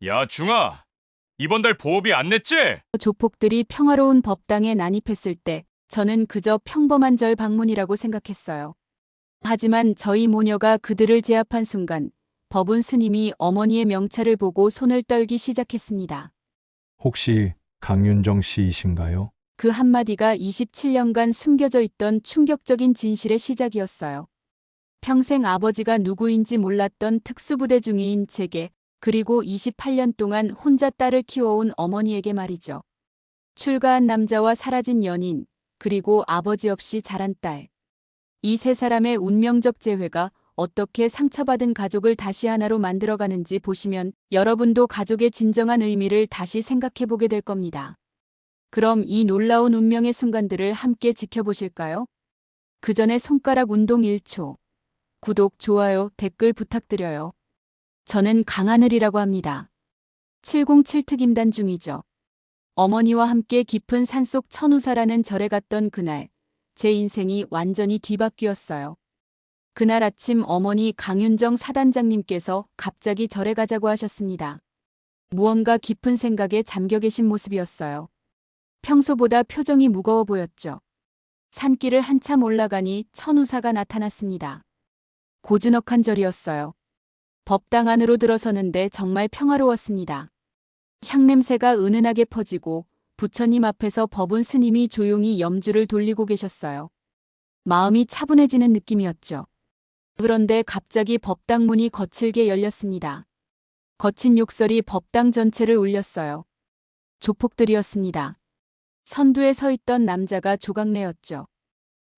야, 중아, 이번 달 보호비 안 냈지? 조폭들이 평화로운 법당에 난입했을 때 저는 그저 평범한 절 방문이라고 생각했어요. 하지만 저희 모녀가 그들을 제압한 순간 법운 스님이 어머니의 명찰을 보고 손을 떨기 시작했습니다. 혹시 강윤정 씨이신가요? 그 한마디가 27년간 숨겨져 있던 충격적인 진실의 시작이었어요. 평생 아버지가 누구인지 몰랐던 특수부대 중위인 제게, 그리고 28년 동안 혼자 딸을 키워온 어머니에게 말이죠. 출가한 남자와 사라진 연인, 그리고 아버지 없이 자란 딸. 이 세 사람의 운명적 재회가 어떻게 상처받은 가족을 다시 하나로 만들어가는지 보시면 여러분도 가족의 진정한 의미를 다시 생각해보게 될 겁니다. 그럼 이 놀라운 운명의 순간들을 함께 지켜보실까요? 그 전에 손가락 운동 1초. 구독, 좋아요, 댓글 부탁드려요. 저는 강하늘이라고 합니다. 707 특임단 중이죠. 어머니와 함께 깊은 산속 천우사라는 절에 갔던 그날, 제 인생이 완전히 뒤바뀌었어요. 그날 아침 어머니 강윤정 사단장님께서 갑자기 절에 가자고 하셨습니다. 무언가 깊은 생각에 잠겨 계신 모습이었어요. 평소보다 표정이 무거워 보였죠. 산길을 한참 올라가니 천우사가 나타났습니다. 고즈넉한 절이었어요. 법당 안으로 들어서는데 정말 평화로웠습니다. 향냄새가 은은하게 퍼지고 부처님 앞에서 법운 스님이 조용히 염주를 돌리고 계셨어요. 마음이 차분해지는 느낌이었죠. 그런데 갑자기 법당 문이 거칠게 열렸습니다. 거친 욕설이 법당 전체를 울렸어요. 조폭들이었습니다. 선두에 서 있던 남자가 조각내였죠.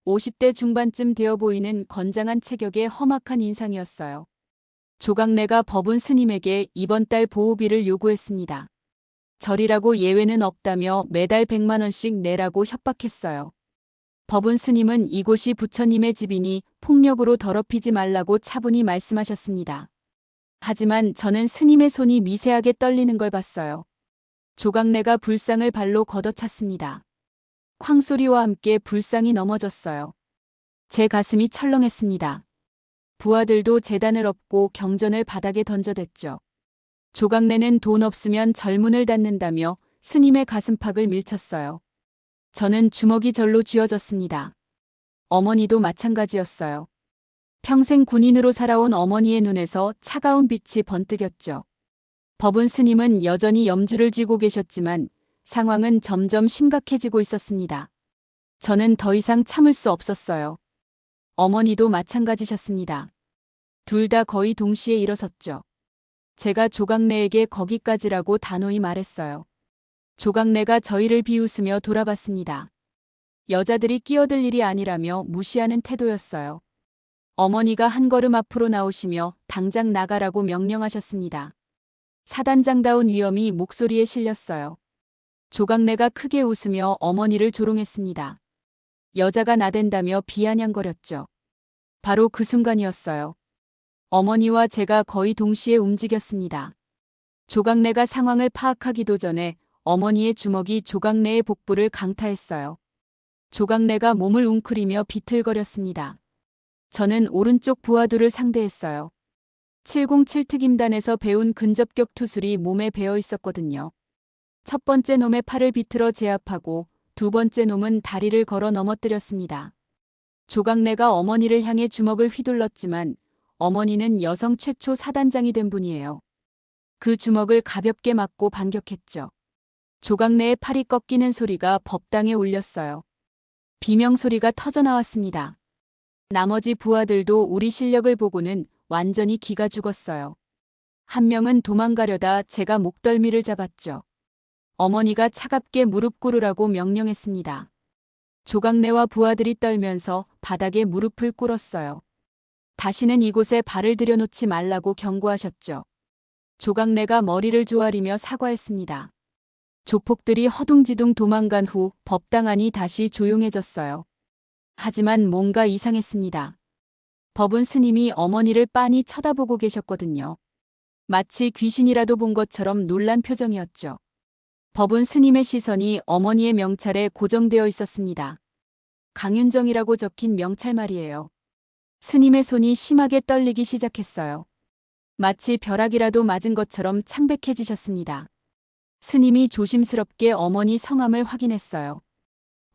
50대 중반쯤 되어 보이는 건장한 체격의 험악한 인상이었어요. 조각내가 법운 스님에게 이번 달 보호비를 요구했습니다. 절이라고 예외는 없다며 매달 100만 원씩 내라고 협박했어요. 법운 스님은 이곳이 부처님의 집이니 폭력으로 더럽히지 말라고 차분히 말씀하셨습니다. 하지만 저는 스님의 손이 미세하게 떨리는 걸 봤어요. 조각내가 불상을 발로 걷어찼습니다. 쾅 소리와 함께 불상이 넘어졌어요. 제 가슴이 철렁했습니다. 부하들도 제단을 엎고 경전을 바닥에 던져댔죠. 조각내는 돈 없으면 절문을 닫는다며 스님의 가슴팍을 밀쳤어요. 저는 주먹이 절로 쥐어졌습니다. 어머니도 마찬가지였어요. 평생 군인으로 살아온 어머니의 눈에서 차가운 빛이 번뜩였죠. 법운 스님은 여전히 염주를 쥐고 계셨지만 상황은 점점 심각해지고 있었습니다. 저는 더 이상 참을 수 없었어요. 어머니도 마찬가지셨습니다. 둘 다 거의 동시에 일어섰죠. 제가 조각내에게 거기까지라고 단호히 말했어요. 조각내가 저희를 비웃으며 돌아봤습니다. 여자들이 끼어들 일이 아니라며 무시하는 태도였어요. 어머니가 한 걸음 앞으로 나오시며 당장 나가라고 명령하셨습니다. 사단장다운 위엄이 목소리에 실렸어요. 조각내가 크게 웃으며 어머니를 조롱했습니다. 여자가 나댄다며 비아냥거렸죠. 바로 그 순간이었어요. 어머니와 제가 거의 동시에 움직였습니다. 조각내가 상황을 파악하기도 전에 어머니의 주먹이 조각내의 복부를 강타했어요. 조각내가 몸을 웅크리며 비틀거렸습니다. 저는 오른쪽 부하들을 상대했어요. 707 특임단에서 배운 근접격 투술이 몸에 배어 있었거든요. 첫 번째 놈의 팔을 비틀어 제압하고 두 번째 놈은 다리를 걸어 넘어뜨렸습니다. 조각내가 어머니를 향해 주먹을 휘둘렀지만 어머니는 여성 최초 사단장이 된 분이에요. 그 주먹을 가볍게 맞고 반격했죠. 조각내의 팔이 꺾이는 소리가 법당에 울렸어요. 비명소리가 터져나왔습니다. 나머지 부하들도 우리 실력을 보고는 완전히 기가 죽었어요. 한 명은 도망가려다 제가 목덜미를 잡았죠. 어머니가 차갑게 무릎 꿇으라고 명령했습니다. 조각내와 부하들이 떨면서 바닥에 무릎을 꿇었어요. 다시는 이곳에 발을 들여놓지 말라고 경고하셨죠. 조각내가 머리를 조아리며 사과했습니다. 조폭들이 허둥지둥 도망간 후 법당 안이 다시 조용해졌어요. 하지만 뭔가 이상했습니다. 법운 스님이 어머니를 빤히 쳐다보고 계셨거든요. 마치 귀신이라도 본 것처럼 놀란 표정이었죠. 법운 스님의 시선이 어머니의 명찰에 고정되어 있었습니다. 강윤정이라고 적힌 명찰 말이에요. 스님의 손이 심하게 떨리기 시작했어요. 마치 벼락이라도 맞은 것처럼 창백해지셨습니다. 스님이 조심스럽게 어머니 성함을 확인했어요.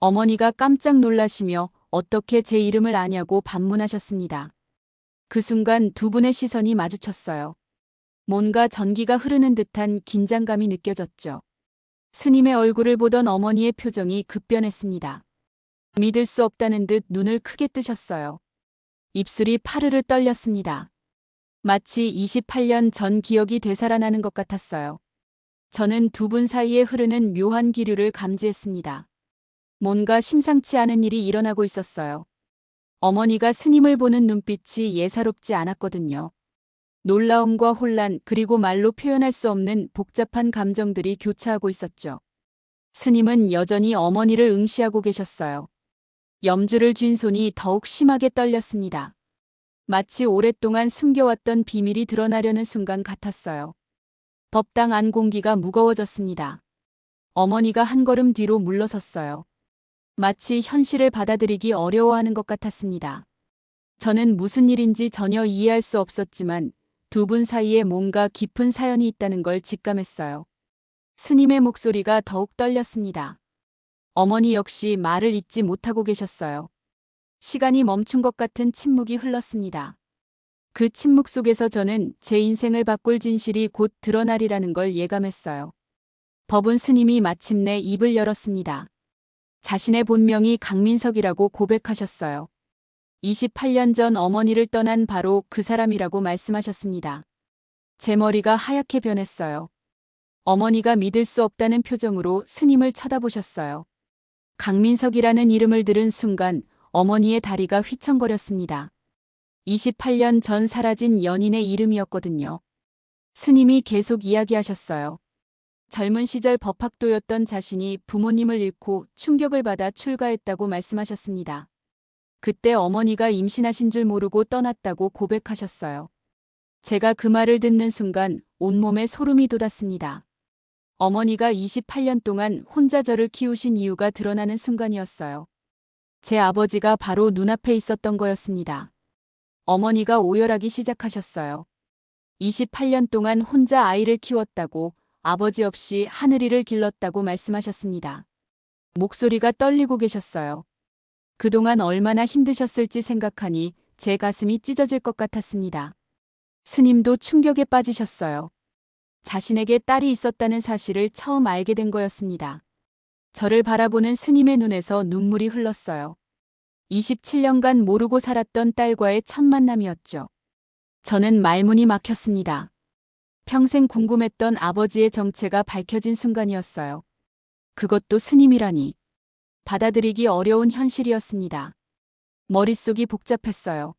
어머니가 깜짝 놀라시며 어떻게 제 이름을 아냐고 반문하셨습니다. 그 순간 두 분의 시선이 마주쳤어요. 뭔가 전기가 흐르는 듯한 긴장감이 느껴졌죠. 스님의 얼굴을 보던 어머니의 표정이 급변했습니다. 믿을 수 없다는 듯 눈을 크게 뜨셨어요. 입술이 파르르 떨렸습니다. 마치 28년 전 기억이 되살아나는 것 같았어요. 저는 두 분 사이에 흐르는 묘한 기류를 감지했습니다. 뭔가 심상치 않은 일이 일어나고 있었어요. 어머니가 스님을 보는 눈빛이 예사롭지 않았거든요. 놀라움과 혼란 그리고 말로 표현할 수 없는 복잡한 감정들이 교차하고 있었죠. 스님은 여전히 어머니를 응시하고 계셨어요. 염주를 쥔 손이 더욱 심하게 떨렸습니다. 마치 오랫동안 숨겨왔던 비밀이 드러나려는 순간 같았어요. 법당 안 공기가 무거워졌습니다. 어머니가 한 걸음 뒤로 물러섰어요. 마치 현실을 받아들이기 어려워하는 것 같았습니다. 저는 무슨 일인지 전혀 이해할 수 없었지만 두 분 사이에 뭔가 깊은 사연이 있다는 걸 직감했어요. 스님의 목소리가 더욱 떨렸습니다. 어머니 역시 말을 잇지 못하고 계셨어요. 시간이 멈춘 것 같은 침묵이 흘렀습니다. 그 침묵 속에서 저는 제 인생을 바꿀 진실이 곧 드러나리라는 걸 예감했어요. 법운 스님이 마침내 입을 열었습니다. 자신의 본명이 강민석이라고 고백하셨어요. 28년 전 어머니를 떠난 바로 그 사람이라고 말씀하셨습니다. 제 머리가 하얗게 변했어요. 어머니가 믿을 수 없다는 표정으로 스님을 쳐다보셨어요. 강민석이라는 이름을 들은 순간 어머니의 다리가 휘청거렸습니다. 28년 전 사라진 연인의 이름이었거든요. 스님이 계속 이야기하셨어요. 젊은 시절 법학도였던 자신이 부모님을 잃고 충격을 받아 출가했다고 말씀하셨습니다. 그때 어머니가 임신하신 줄 모르고 떠났다고 고백하셨어요. 제가 그 말을 듣는 순간 온몸에 소름이 돋았습니다. 어머니가 28년 동안 혼자 저를 키우신 이유가 드러나는 순간이었어요. 제 아버지가 바로 눈앞에 있었던 거였습니다. 어머니가 오열하기 시작하셨어요. 28년 동안 혼자 아이를 키웠다고 아버지 없이 하늘이를 길렀다고 말씀하셨습니다. 목소리가 떨리고 계셨어요. 그동안 얼마나 힘드셨을지 생각하니 제 가슴이 찢어질 것 같았습니다. 스님도 충격에 빠지셨어요. 자신에게 딸이 있었다는 사실을 처음 알게 된 거였습니다. 저를 바라보는 스님의 눈에서 눈물이 흘렀어요. 27년간 모르고 살았던 딸과의 첫 만남이었죠. 저는 말문이 막혔습니다. 평생 궁금했던 아버지의 정체가 밝혀진 순간이었어요. 그것도 스님이라니. 받아들이기 어려운 현실이었습니다. 머릿속이 복잡했어요.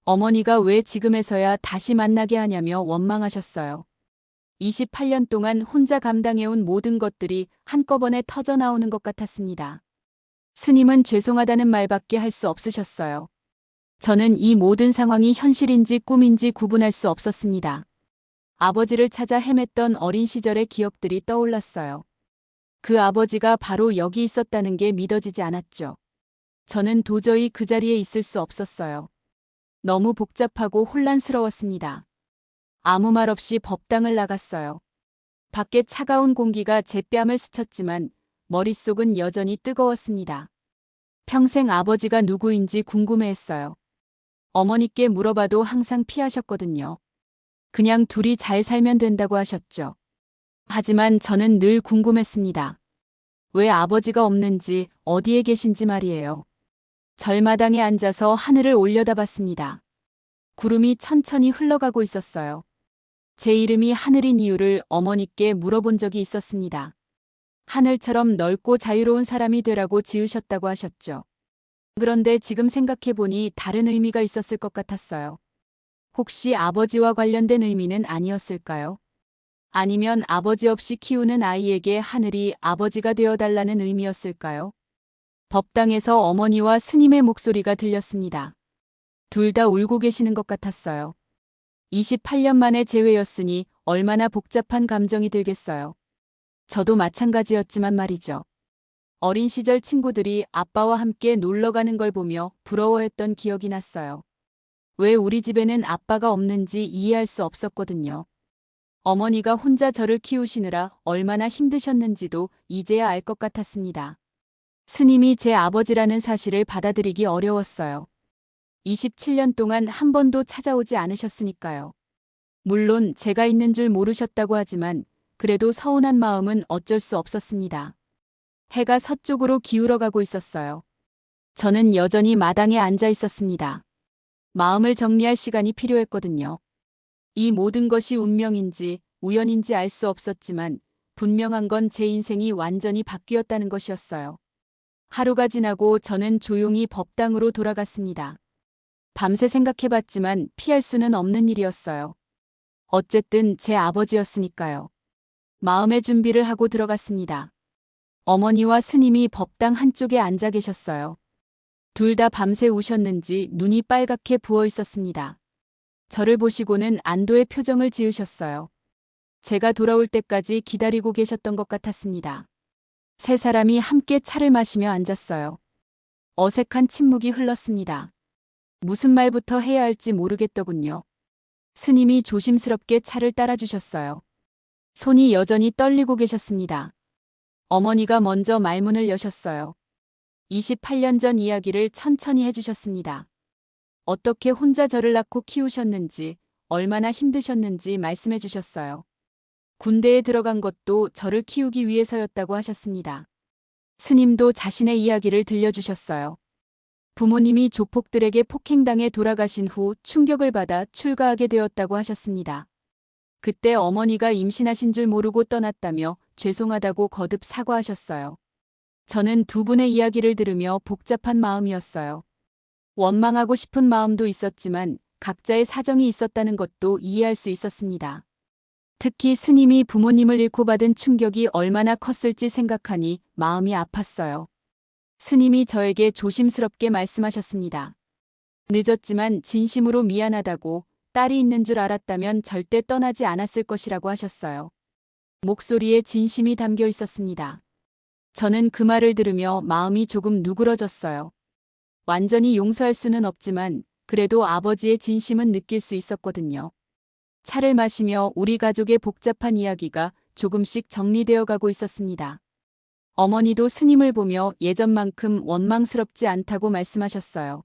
어머니가 왜 지금에서야 다시 만나게 하냐며 원망하셨어요. 28년 동안 혼자 감당해온 모든 것들이 한꺼번에 터져나오는 것 같았습니다. 스님은 죄송하다는 말밖에 할 수 없으셨어요. 저는 이 모든 상황이 현실인지 꿈인지 구분할 수 없었습니다. 아버지를 찾아 헤맸던 어린 시절의 기억들이 떠올랐어요. 그 아버지가 바로 여기 있었다는 게 믿어지지 않았죠. 저는 도저히 그 자리에 있을 수 없었어요. 너무 복잡하고 혼란스러웠습니다. 아무 말 없이 법당을 나갔어요. 밖에 차가운 공기가 제 뺨을 스쳤지만 머릿속은 여전히 뜨거웠습니다. 평생 아버지가 누구인지 궁금해했어요. 어머니께 물어봐도 항상 피하셨거든요. 그냥 둘이 잘 살면 된다고 하셨죠. 하지만 저는 늘 궁금했습니다. 왜 아버지가 없는지, 어디에 계신지 말이에요. 절마당에 앉아서 하늘을 올려다봤습니다. 구름이 천천히 흘러가고 있었어요. 제 이름이 하늘인 이유를 어머니께 물어본 적이 있었습니다. 하늘처럼 넓고 자유로운 사람이 되라고 지으셨다고 하셨죠. 그런데 지금 생각해보니 다른 의미가 있었을 것 같았어요. 혹시 아버지와 관련된 의미는 아니었을까요? 아니면 아버지 없이 키우는 아이에게 하늘이 아버지가 되어달라는 의미였을까요? 법당에서 어머니와 스님의 목소리가 들렸습니다. 둘 다 울고 계시는 것 같았어요. 28년 만의 재회였으니 얼마나 복잡한 감정이 들겠어요. 저도 마찬가지였지만 말이죠. 어린 시절 친구들이 아빠와 함께 놀러 가는 걸 보며 부러워했던 기억이 났어요. 왜 우리 집에는 아빠가 없는지 이해할 수 없었거든요. 어머니가 혼자 저를 키우시느라 얼마나 힘드셨는지도 이제야 알 것 같았습니다. 스님이 제 아버지라는 사실을 받아들이기 어려웠어요. 27년 동안 한 번도 찾아오지 않으셨으니까요. 물론 제가 있는 줄 모르셨다고 하지만 그래도 서운한 마음은 어쩔 수 없었습니다. 해가 서쪽으로 기울어가고 있었어요. 저는 여전히 마당에 앉아 있었습니다. 마음을 정리할 시간이 필요했거든요. 이 모든 것이 운명인지 우연인지 알 수 없었지만 분명한 건 제 인생이 완전히 바뀌었다는 것이었어요. 하루가 지나고 저는 조용히 법당으로 돌아갔습니다. 밤새 생각해봤지만 피할 수는 없는 일이었어요. 어쨌든 제 아버지였으니까요. 마음의 준비를 하고 들어갔습니다. 어머니와 스님이 법당 한쪽에 앉아 계셨어요. 둘 다 밤새 우셨는지 눈이 빨갛게 부어 있었습니다. 저를 보시고는 안도의 표정을 지으셨어요. 제가 돌아올 때까지 기다리고 계셨던 것 같았습니다. 세 사람이 함께 차를 마시며 앉았어요. 어색한 침묵이 흘렀습니다. 무슨 말부터 해야 할지 모르겠더군요. 스님이 조심스럽게 차를 따라주셨어요. 손이 여전히 떨리고 계셨습니다. 어머니가 먼저 말문을 여셨어요. 28년 전 이야기를 천천히 해주셨습니다. 어떻게 혼자 저를 낳고 키우셨는지, 얼마나 힘드셨는지 말씀해 주셨어요. 군대에 들어간 것도 저를 키우기 위해서였다고 하셨습니다. 스님도 자신의 이야기를 들려주셨어요. 부모님이 조폭들에게 폭행당해 돌아가신 후 충격을 받아 출가하게 되었다고 하셨습니다. 그때 어머니가 임신하신 줄 모르고 떠났다며 죄송하다고 거듭 사과하셨어요. 저는 두 분의 이야기를 들으며 복잡한 마음이었어요. 원망하고 싶은 마음도 있었지만 각자의 사정이 있었다는 것도 이해할 수 있었습니다. 특히 스님이 부모님을 잃고 받은 충격이 얼마나 컸을지 생각하니 마음이 아팠어요. 스님이 저에게 조심스럽게 말씀하셨습니다. 늦었지만 진심으로 미안하다고, 딸이 있는 줄 알았다면 절대 떠나지 않았을 것이라고 하셨어요. 목소리에 진심이 담겨 있었습니다. 저는 그 말을 들으며 마음이 조금 누그러졌어요. 완전히 용서할 수는 없지만 그래도 아버지의 진심은 느낄 수 있었거든요. 차를 마시며 우리 가족의 복잡한 이야기가 조금씩 정리되어 가고 있었습니다. 어머니도 스님을 보며 예전만큼 원망스럽지 않다고 말씀하셨어요.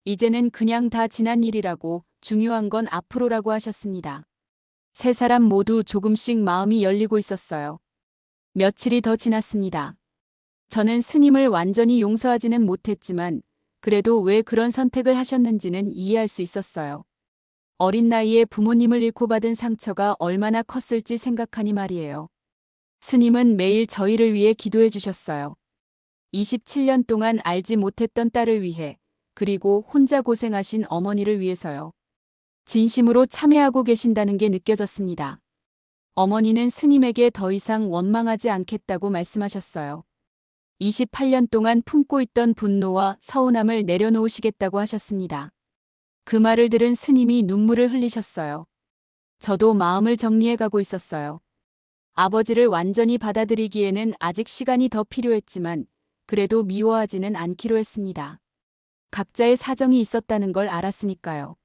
이제는 그냥 다 지난 일이라고, 중요한 건 앞으로라고 하셨습니다. 세 사람 모두 조금씩 마음이 열리고 있었어요. 며칠이 더 지났습니다. 저는 스님을 완전히 용서하지는 못했지만 그래도 왜 그런 선택을 하셨는지는 이해할 수 있었어요. 어린 나이에 부모님을 잃고 받은 상처가 얼마나 컸을지 생각하니 말이에요. 스님은 매일 저희를 위해 기도해 주셨어요. 27년 동안 알지 못했던 딸을 위해, 그리고 혼자 고생하신 어머니를 위해서요. 진심으로 참회하고 계신다는 게 느껴졌습니다. 어머니는 스님에게 더 이상 원망하지 않겠다고 말씀하셨어요. 28년 동안 품고 있던 분노와 서운함을 내려놓으시겠다고 하셨습니다. 그 말을 들은 스님이 눈물을 흘리셨어요. 저도 마음을 정리해 가고 있었어요. 아버지를 완전히 받아들이기에는 아직 시간이 더 필요했지만 그래도 미워하지는 않기로 했습니다. 각자의 사정이 있었다는 걸 알았으니까요.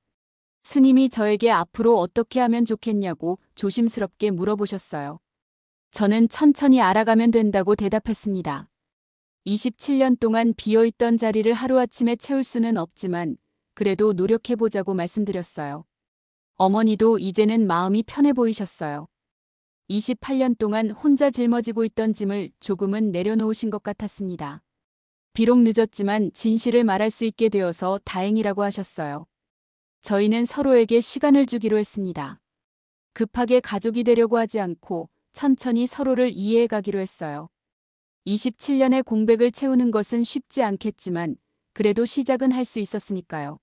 스님이 저에게 앞으로 어떻게 하면 좋겠냐고 조심스럽게 물어보셨어요. 저는 천천히 알아가면 된다고 대답했습니다. 27년 동안 비어있던 자리를 하루아침에 채울 수는 없지만 그래도 노력해보자고 말씀드렸어요. 어머니도 이제는 마음이 편해 보이셨어요. 28년 동안 혼자 짊어지고 있던 짐을 조금은 내려놓으신 것 같았습니다. 비록 늦었지만 진실을 말할 수 있게 되어서 다행이라고 하셨어요. 저희는 서로에게 시간을 주기로 했습니다. 급하게 가족이 되려고 하지 않고 천천히 서로를 이해해 가기로 했어요. 27년의 공백을 채우는 것은 쉽지 않겠지만 그래도 시작은 할 수 있었으니까요.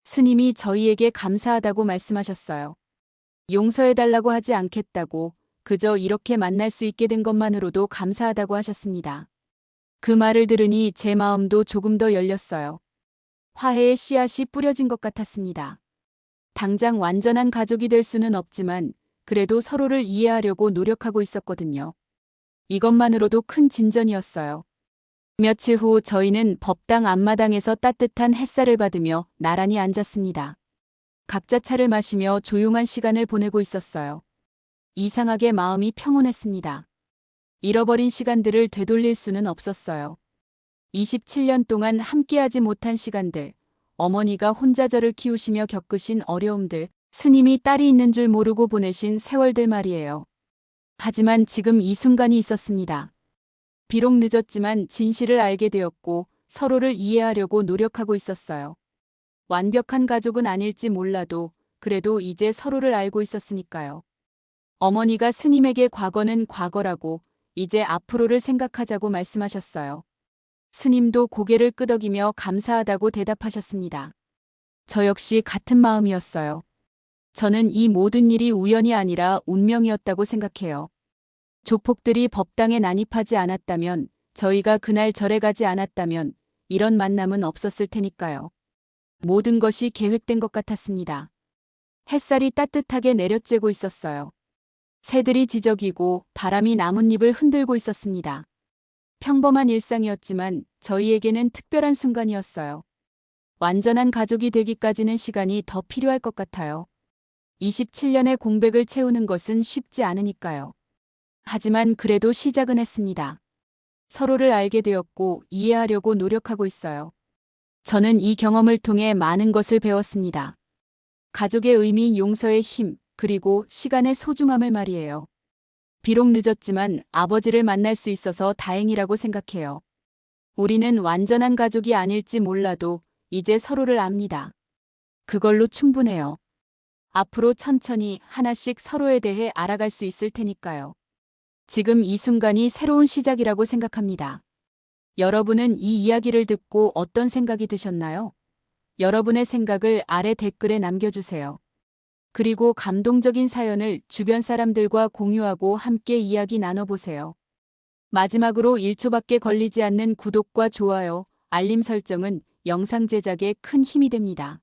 스님이 저희에게 감사하다고 말씀하셨어요. 용서해달라고 하지 않겠다고, 그저 이렇게 만날 수 있게 된 것만으로도 감사하다고 하셨습니다. 그 말을 들으니 제 마음도 조금 더 열렸어요. 화해의 씨앗이 뿌려진 것 같았습니다. 당장 완전한 가족이 될 수는 없지만 그래도 서로를 이해하려고 노력하고 있었거든요. 이것만으로도 큰 진전이었어요. 며칠 후 저희는 법당 앞마당에서 따뜻한 햇살을 받으며 나란히 앉았습니다. 각자 차를 마시며 조용한 시간을 보내고 있었어요. 이상하게 마음이 평온했습니다. 잃어버린 시간들을 되돌릴 수는 없었어요. 27년 동안 함께하지 못한 시간들, 어머니가 혼자 저를 키우시며 겪으신 어려움들, 스님이 딸이 있는 줄 모르고 보내신 세월들 말이에요. 하지만 지금 이 순간이 있었습니다. 비록 늦었지만 진실을 알게 되었고 서로를 이해하려고 노력하고 있었어요. 완벽한 가족은 아닐지 몰라도 그래도 이제 서로를 알고 있었으니까요. 어머니가 스님에게 과거는 과거라고 이제 앞으로를 생각하자고 말씀하셨어요. 스님도 고개를 끄덕이며 감사하다고 대답하셨습니다. 저 역시 같은 마음이었어요. 저는 이 모든 일이 우연이 아니라 운명이었다고 생각해요. 조폭들이 법당에 난입하지 않았다면, 저희가 그날 절에 가지 않았다면 이런 만남은 없었을 테니까요. 모든 것이 계획된 것 같았습니다. 햇살이 따뜻하게 내려쬐고 있었어요. 새들이 지저귀고 바람이 나뭇잎을 흔들고 있었습니다. 평범한 일상이었지만 저희에게는 특별한 순간이었어요. 완전한 가족이 되기까지는 시간이 더 필요할 것 같아요. 27년의 공백을 채우는 것은 쉽지 않으니까요. 하지만 그래도 시작은 했습니다. 서로를 알게 되었고 이해하려고 노력하고 있어요. 저는 이 경험을 통해 많은 것을 배웠습니다. 가족의 의미인 용서의 힘, 그리고 시간의 소중함을 말이에요. 비록 늦었지만 아버지를 만날 수 있어서 다행이라고 생각해요. 우리는 완전한 가족이 아닐지 몰라도 이제 서로를 압니다. 그걸로 충분해요. 앞으로 천천히 하나씩 서로에 대해 알아갈 수 있을 테니까요. 지금 이 순간이 새로운 시작이라고 생각합니다. 여러분은 이 이야기를 듣고 어떤 생각이 드셨나요? 여러분의 생각을 아래 댓글에 남겨주세요. 그리고 감동적인 사연을 주변 사람들과 공유하고 함께 이야기 나눠보세요. 마지막으로 1초밖에 걸리지 않는 구독과 좋아요, 알림 설정은 영상 제작에 큰 힘이 됩니다.